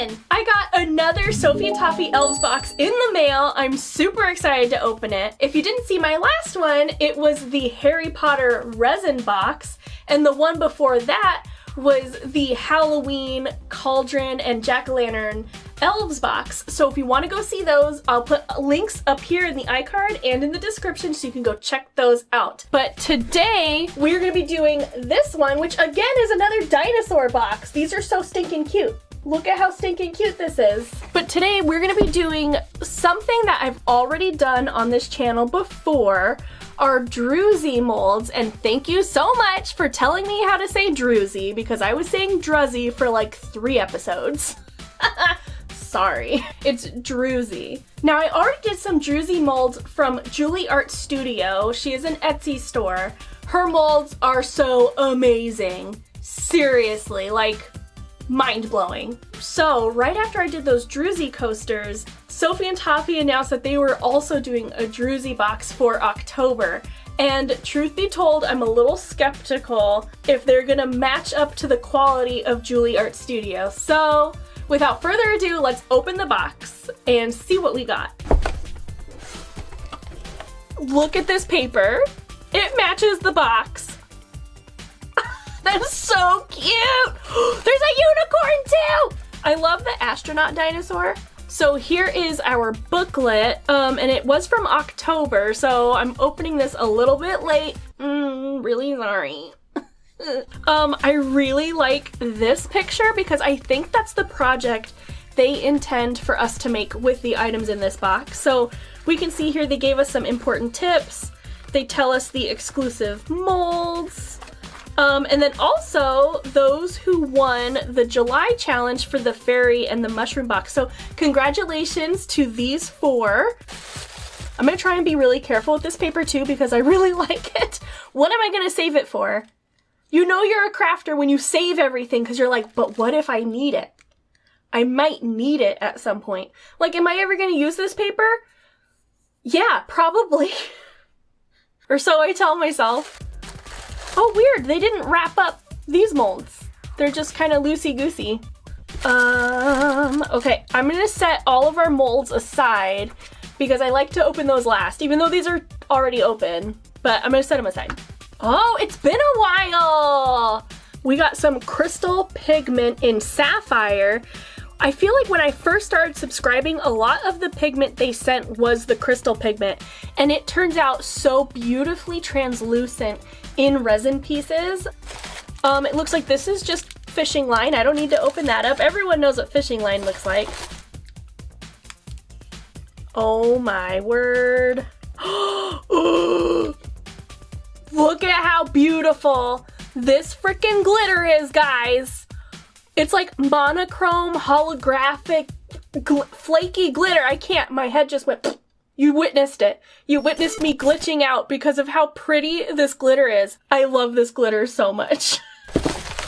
in! I got another Sophie and Toffee Elves box in the mail. I'm super excited to open it. If you didn't see my last one, it was the Harry Potter resin box, and the one before that was the Halloween cauldron and jack-o'-lantern Elves box. So if you want to go see those, I'll put links up here in the iCard and in the description so you can go check those out. But today we're going to be doing this one, which again is another dinosaur box. These are so stinking cute. Look at how stinking cute this is. But today we're going to be doing something that I've already done on this channel before, our Druzy molds, and thank you so much for telling me how to say Druzy because I was saying Druzy for like 3 episodes. Sorry. It's Druzy. Now I already did some Druzy molds from Julie Art Studio. She is an Etsy store. Her molds are so amazing. Seriously, like mind-blowing. So right after I did those Druzy coasters, Sophie and Toffee announced that they were also doing a Druzy box for October. And truth be told, I'm a little skeptical if they're gonna match up to the quality of Julie Art Studio. So without further ado, let's open the box and see what we got. Look at this paper. It matches the box. That's so cute! There's a unicorn too! I love the astronaut dinosaur. So here is our booklet, and it was from October, so I'm opening this a little bit late. Really sorry. I really like this picture because I think that's the project they intend for us to make with the items in this box. So we can see here they gave us some important tips. They tell us the exclusive molds. And then also those who won the July challenge for the fairy and the mushroom box. So congratulations to these 4. I'm gonna try and be really careful with this paper too because I really like it. What am I gonna save it for? You know you're a crafter when you save everything because you're like, but what if I need it? I might need it at some point. Like, am I ever gonna use this paper? Yeah, probably. Or so I tell myself. Oh, weird, they didn't wrap up these molds. They're just kind of loosey-goosey. Okay, I'm gonna set all of our molds aside because I like to open those last, even though these are already open, but I'm gonna set them aside. Oh, it's been a while! We got some crystal pigment in sapphire. I feel like when I first started subscribing, a lot of the pigment they sent was the crystal pigment, and it turns out so beautifully translucent in resin pieces. It looks like this is just fishing line. I don't need to open that up. Everyone knows what fishing line looks like. Oh my word. Look at how beautiful this freaking glitter is, guys. It's like monochrome, holographic, flaky glitter. I can't, my head just went. You witnessed it. You witnessed me glitching out because of how pretty this glitter is. I love this glitter so much.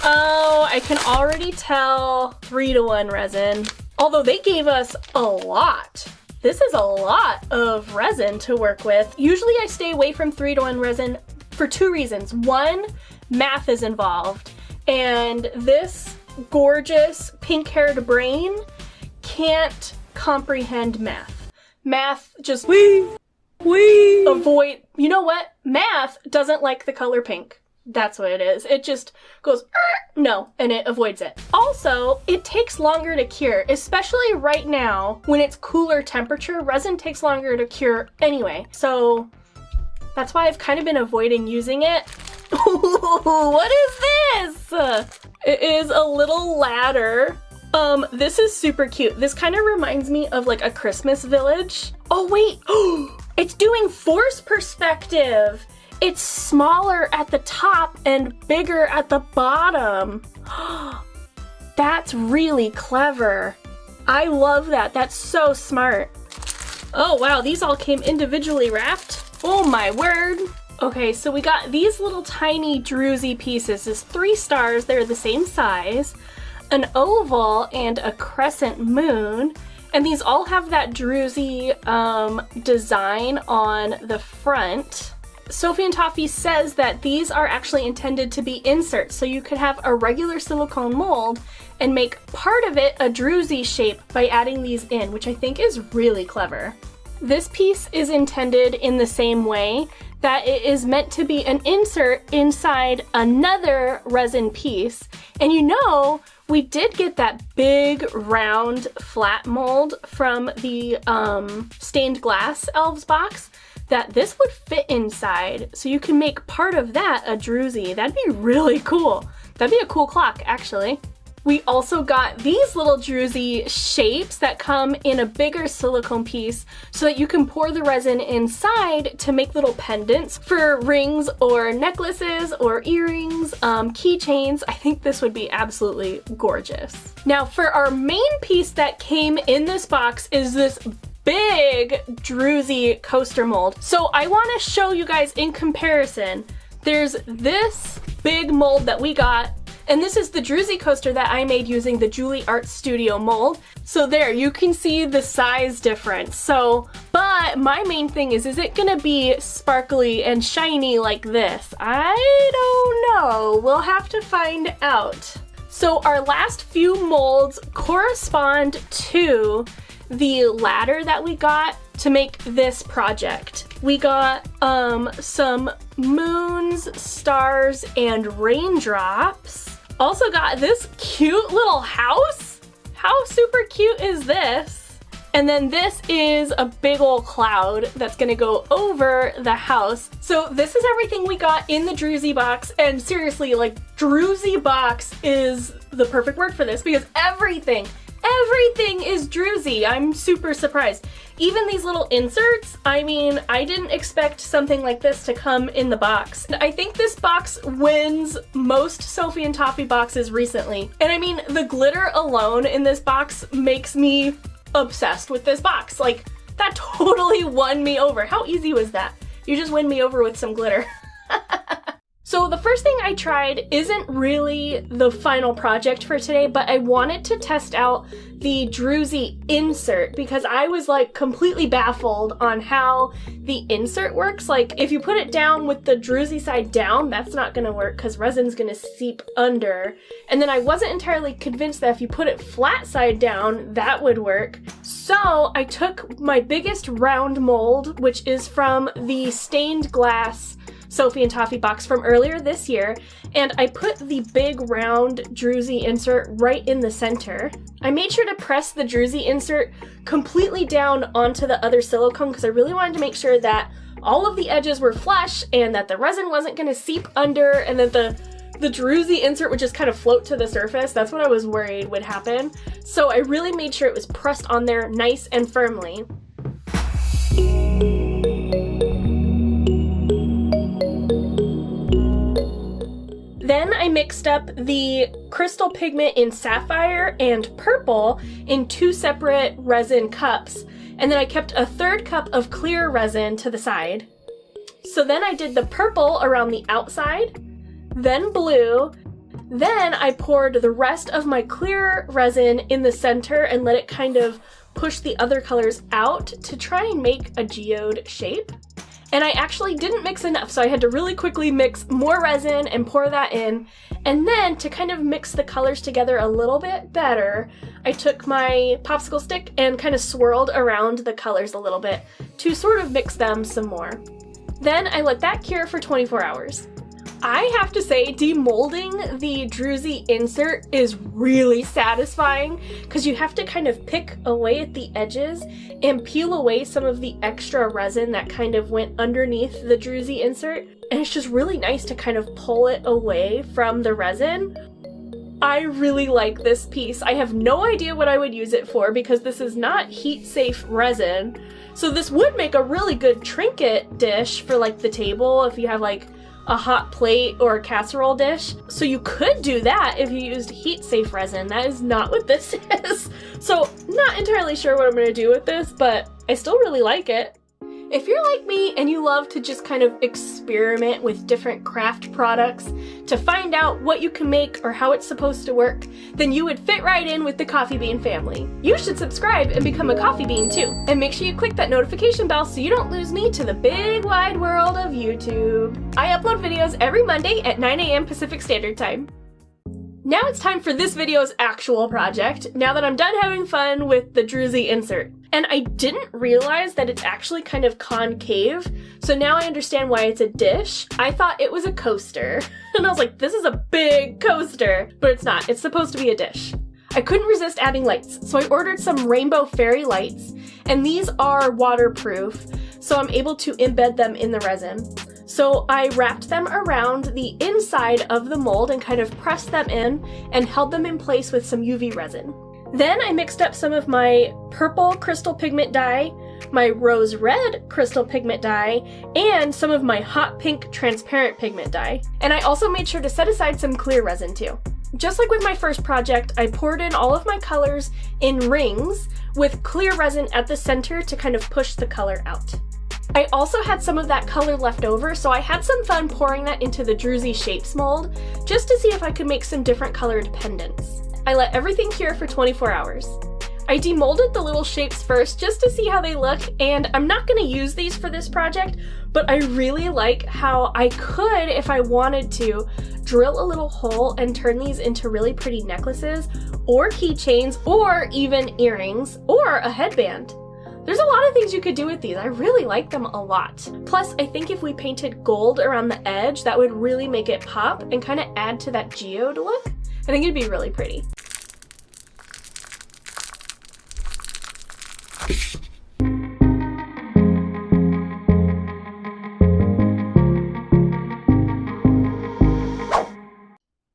Oh, I can already tell 3-to-1 resin. Although they gave us a lot. This is a lot of resin to work with. Usually I stay away from 3-to-1 resin for 2 reasons. 1, math is involved. And this gorgeous pink-haired brain can't comprehend math. Math just avoid, you know what? Math doesn't like the color pink. That's what it is. It just goes, no, and it avoids it. Also, it takes longer to cure, especially right now when it's cooler temperature. Resin takes longer to cure anyway. So that's why I've kind of been avoiding using it. What is this? It is a little ladder. This is super cute. This kind of reminds me of like a Christmas village. Oh wait, it's doing force perspective. It's smaller at the top and bigger at the bottom. That's really clever. I love that. That's so smart. Oh wow, these all came individually wrapped. Oh my word. Okay, so we got these little tiny Druzy pieces. There's 3 stars, they're the same size, an oval and a crescent moon, and these all have that Druzy design on the front. Sophie and Toffee says that these are actually intended to be inserts, so you could have a regular silicone mold and make part of it a druzy shape by adding these in, which I think is really clever. This piece is intended in the same way, that it is meant to be an insert inside another resin piece. And you know, we did get that big round flat mold from the stained glass Elves box that this would fit inside. So you can make part of that a druzy. That'd be really cool. That'd be a cool clock, actually. We also got these little druzy shapes that come in a bigger silicone piece so that you can pour the resin inside to make little pendants for rings or necklaces or earrings, keychains. I think this would be absolutely gorgeous. Now for our main piece that came in this box is this big druzy coaster mold. So I want to show you guys in comparison. There's this big mold that we got, and this is the Druzy coaster that I made using the Julie Art Studio mold. So there, you can see the size difference. So, but my main thing is it gonna be sparkly and shiny like this? I don't know, we'll have to find out. So our last few molds correspond to the ladder that we got to make this project. We got some moons, stars, and raindrops. Also got this cute little house. How super cute is this? And then this is a big old cloud that's gonna go over the house. So this is everything we got in the Druzy box, and seriously, like, Druzy box is the perfect word for this because everything is druzy. I'm super surprised. Even these little inserts, I mean, I didn't expect something like this to come in the box. I think this box wins most Sophie and Toffee boxes recently. And I mean, the glitter alone in this box makes me obsessed with this box. Like, that totally won me over. How easy was that? You just win me over with some glitter. So the first thing I tried isn't really the final project for today, but I wanted to test out the Druzy Insert because I was like completely baffled on how the insert works. Like, if you put it down with the Druzy side down, that's not gonna work because resin's gonna seep under. And then I wasn't entirely convinced that if you put it flat side down, that would work. So I took my biggest round mold, which is from the stained glass Sophie and Toffee box from earlier this year, and I put the big round Druzy insert right in the center. I made sure to press the Druzy insert completely down onto the other silicone because I really wanted to make sure that all of the edges were flush and that the resin wasn't going to seep under and that the Druzy insert would just kind of float to the surface. That's what I was worried would happen. So I really made sure it was pressed on there nice and firmly. Then I mixed up the crystal pigment in sapphire and purple in 2 separate resin cups, and then I kept a 3rd cup of clear resin to the side. So then I did the purple around the outside, then blue, then I poured the rest of my clear resin in the center and let it kind of push the other colors out to try and make a geode shape. And I actually didn't mix enough, so I had to really quickly mix more resin and pour that in. And then to kind of mix the colors together a little bit better, I took my popsicle stick and kind of swirled around the colors a little bit to sort of mix them some more. Then I let that cure for 24 hours. I have to say, demolding the Druzy insert is really satisfying because you have to kind of pick away at the edges and peel away some of the extra resin that kind of went underneath the Druzy insert. And it's just really nice to kind of pull it away from the resin. I really like this piece. I have no idea what I would use it for because this is not heat-safe resin. So this would make a really good trinket dish for like the table if you have like a hot plate or a casserole dish. So you could do that if you used heat-safe resin. That is not what this is. So not entirely sure what I'm gonna do with this, but I still really like it. If you're like me and you love to just kind of experiment with different craft products to find out what you can make or how it's supposed to work, then you would fit right in with the coffee bean family. You should subscribe and become a coffee bean too. And make sure you click that notification bell so you don't lose me to the big wide world of YouTube. I upload videos every Monday at 9 a.m. Pacific Standard Time. Now it's time for this video's actual project, now that I'm done having fun with the Druzy insert. And I didn't realize that it's actually kind of concave, so now I understand why it's a dish. I thought it was a coaster, and I was like, this is a big coaster, but it's not. It's supposed to be a dish. I couldn't resist adding lights, so I ordered some rainbow fairy lights, and these are waterproof, so I'm able to embed them in the resin. So I wrapped them around the inside of the mold and kind of pressed them in and held them in place with some UV resin. Then I mixed up some of my purple crystal pigment dye, my rose red crystal pigment dye, and some of my hot pink transparent pigment dye. And I also made sure to set aside some clear resin too. Just like with my first project, I poured in all of my colors in rings with clear resin at the center to kind of push the color out. I also had some of that color left over, so I had some fun pouring that into the Druzy Shapes mold, just to see if I could make some different colored pendants. I let everything cure for 24 hours. I demolded the little shapes first just to see how they look, and I'm not going to use these for this project, but I really like how I could, if I wanted to, drill a little hole and turn these into really pretty necklaces, or keychains, or even earrings, or a headband. There's a lot of things you could do with these. I really like them a lot. Plus, I think if we painted gold around the edge, that would really make it pop and kind of add to that geode look. I think it'd be really pretty.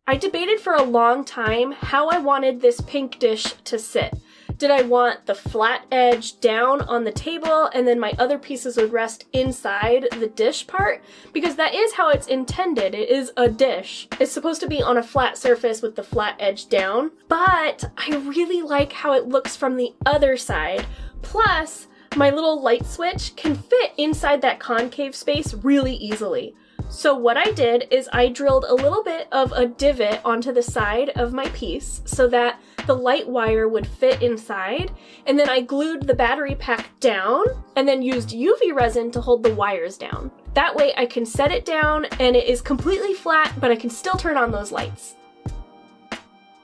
I debated for a long time how I wanted this pink dish to sit. Did I want the flat edge down on the table and then my other pieces would rest inside the dish part? Because that is how it's intended. It is a dish. It's supposed to be on a flat surface with the flat edge down, but I really like how it looks from the other side. Plus, my little light switch can fit inside that concave space really easily. So what I did is I drilled a little bit of a divot onto the side of my piece so that the light wire would fit inside, and then I glued the battery pack down and then used UV resin to hold the wires down. That way I can set it down and it is completely flat, but I can still turn on those lights.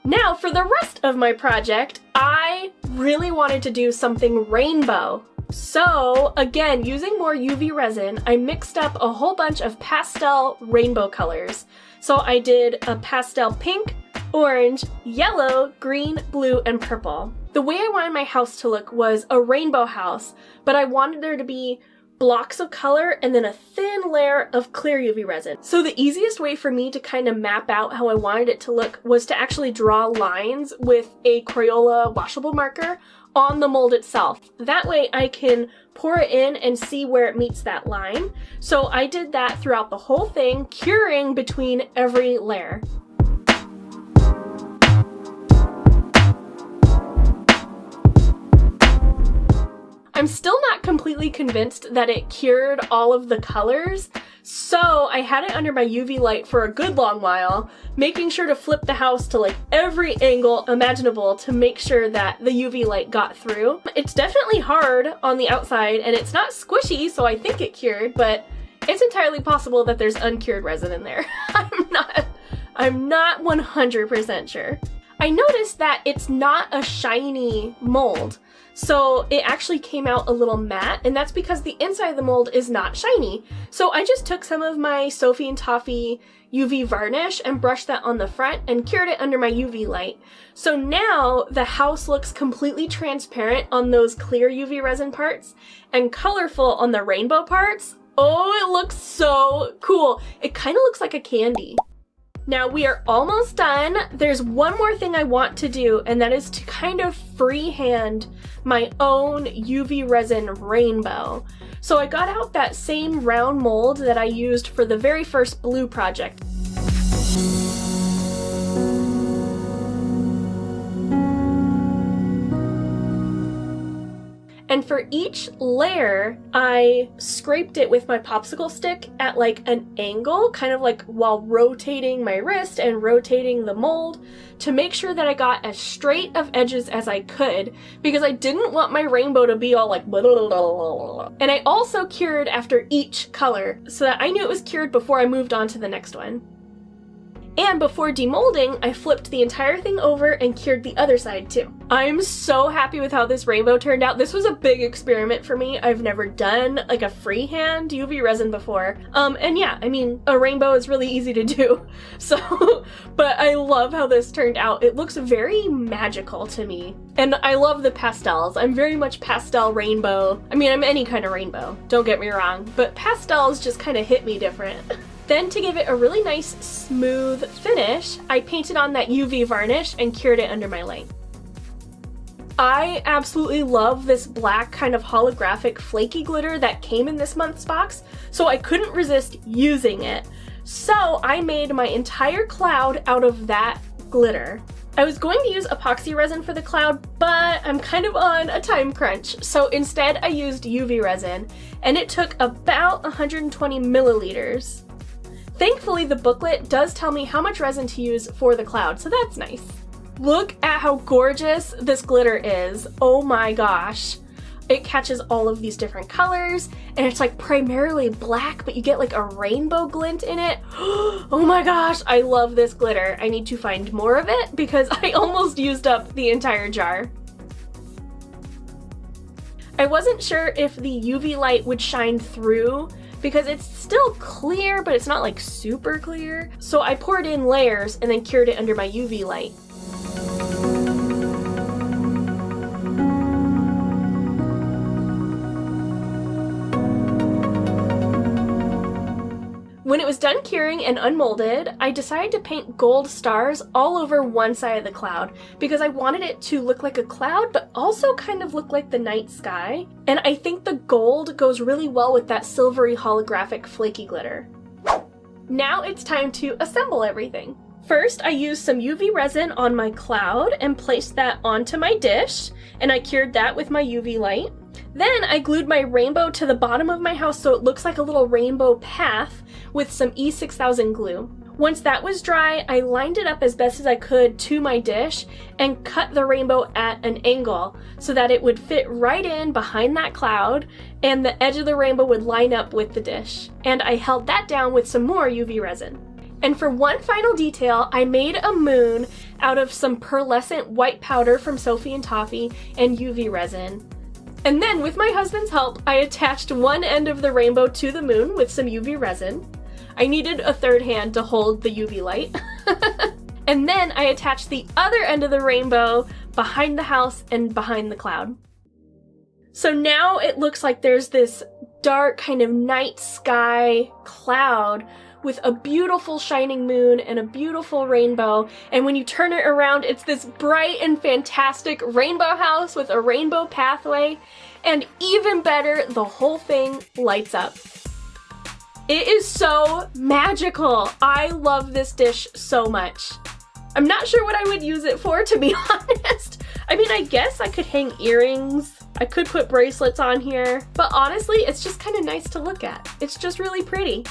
Now for the rest of my project, I really wanted to do something rainbow. So again, using more UV resin, I mixed up a whole bunch of pastel rainbow colors. So I did a pastel pink, orange, yellow, green, blue, and purple. The way I wanted my house to look was a rainbow house, but I wanted there to be blocks of color and then a thin layer of clear UV resin. So the easiest way for me to kind of map out how I wanted it to look was to actually draw lines with a Crayola washable marker on the mold itself. That way I can pour it in and see where it meets that line. So I did that throughout the whole thing, curing between every layer. I'm still not completely convinced that it cured all of the colors, so I had it under my UV light for a good long while, making sure to flip the house to like every angle imaginable to make sure that the UV light got through. It's definitely hard on the outside and it's not squishy, so I think it cured, but it's entirely possible that there's uncured resin in there. I'm not 100% sure. I noticed that it's not a shiny mold. So it actually came out a little matte, and that's because the inside of the mold is not shiny. So I just took some of my Sophie and Toffee UV varnish and brushed that on the front and cured it under my UV light. So now the house looks completely transparent on those clear UV resin parts and colorful on the rainbow parts. Oh, it looks so cool. It kind of looks like a candy. Now we are almost done. There's one more thing I want to do, and that is to kind of freehand my own UV resin rainbow. So I got out that same round mold that I used for the very first blue project. And for each layer, I scraped it with my popsicle stick at like an angle, kind of like while rotating my wrist and rotating the mold to make sure that I got as straight of edges as I could, because I didn't want my rainbow to be all like blah, blah, blah, blah, blah. And I also cured after each color so that I knew it was cured before I moved on to the next one. And before demolding, I flipped the entire thing over and cured the other side too. I'm so happy with how this rainbow turned out. This was a big experiment for me. I've never done like a freehand UV resin before. And yeah, I mean, a rainbow is really easy to do. So, but I love how this turned out. It looks very magical to me. And I love the pastels. I'm very much pastel rainbow. I mean, I'm any kind of rainbow, don't get me wrong, but pastels just kind of hit me different. Then to give it a really nice smooth finish, I painted on that UV varnish and cured it under my light. I absolutely love this black kind of holographic flaky glitter that came in this month's box, so I couldn't resist using it. So I made my entire cloud out of that glitter. I was going to use epoxy resin for the cloud, but I'm kind of on a time crunch, so instead I used UV resin, and it took about 120 milliliters. Thankfully, the booklet does tell me how much resin to use for the cloud, so that's nice. Look at how gorgeous this glitter is. Oh my gosh. It catches all of these different colors, and it's like primarily black, but you get like a rainbow glint in it. Oh my gosh, I love this glitter. I need to find more of it because I almost used up the entire jar. I wasn't sure if the UV light would shine through because it's still clear, but it's not like super clear. So I poured in layers and then cured it under my UV light. When it was done curing and unmolded, I decided to paint gold stars all over one side of the cloud because I wanted it to look like a cloud but also kind of look like the night sky. And I think the gold goes really well with that silvery holographic flaky glitter. Now it's time to assemble everything. First, I used some UV resin on my cloud and placed that onto my dish, and I cured that with my UV light. Then I glued my rainbow to the bottom of my house so it looks like a little rainbow path with some E6000 glue. Once that was dry, I lined it up as best as I could to my dish and cut the rainbow at an angle so that it would fit right in behind that cloud and the edge of the rainbow would line up with the dish. And I held that down with some more UV resin. And for one final detail, I made a moon out of some pearlescent white powder from Sophie and Toffee and UV resin. And then, with my husband's help, I attached one end of the rainbow to the moon with some UV resin. I needed a third hand to hold the UV light. And then I attached the other end of the rainbow behind the house and behind the cloud. So now it looks like there's this dark kind of night sky cloud with a beautiful shining moon and a beautiful rainbow, and when you turn it around, it's this bright and fantastic rainbow house with a rainbow pathway, and even better, the whole thing lights up. It is so magical. I love this dish so much. I'm not sure what I would use it for, to be honest. I mean, I guess I could hang earrings, I could put bracelets on here, but honestly, it's just kind of nice to look at. It's just really pretty.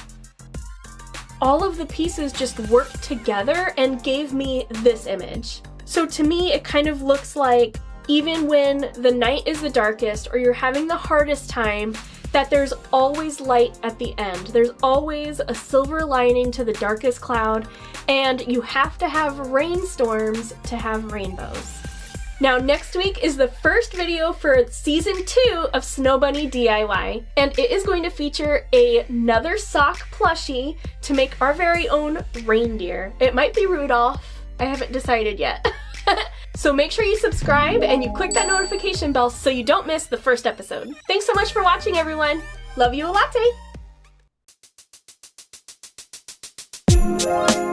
All of the pieces just worked together and gave me this image. So to me, it kind of looks like even when the night is the darkest or you're having the hardest time, that there's always light at the end. There's always a silver lining to the darkest cloud, and you have to have rainstorms to have rainbows. Now next week is the first video for season 2 of Snow Bunny DIY, and it is going to feature another sock plushie to make our very own reindeer. It might be Rudolph, I haven't decided yet. So make sure you subscribe and you click that notification bell so you don't miss the first episode. Thanks so much for watching, everyone. Love you a latte.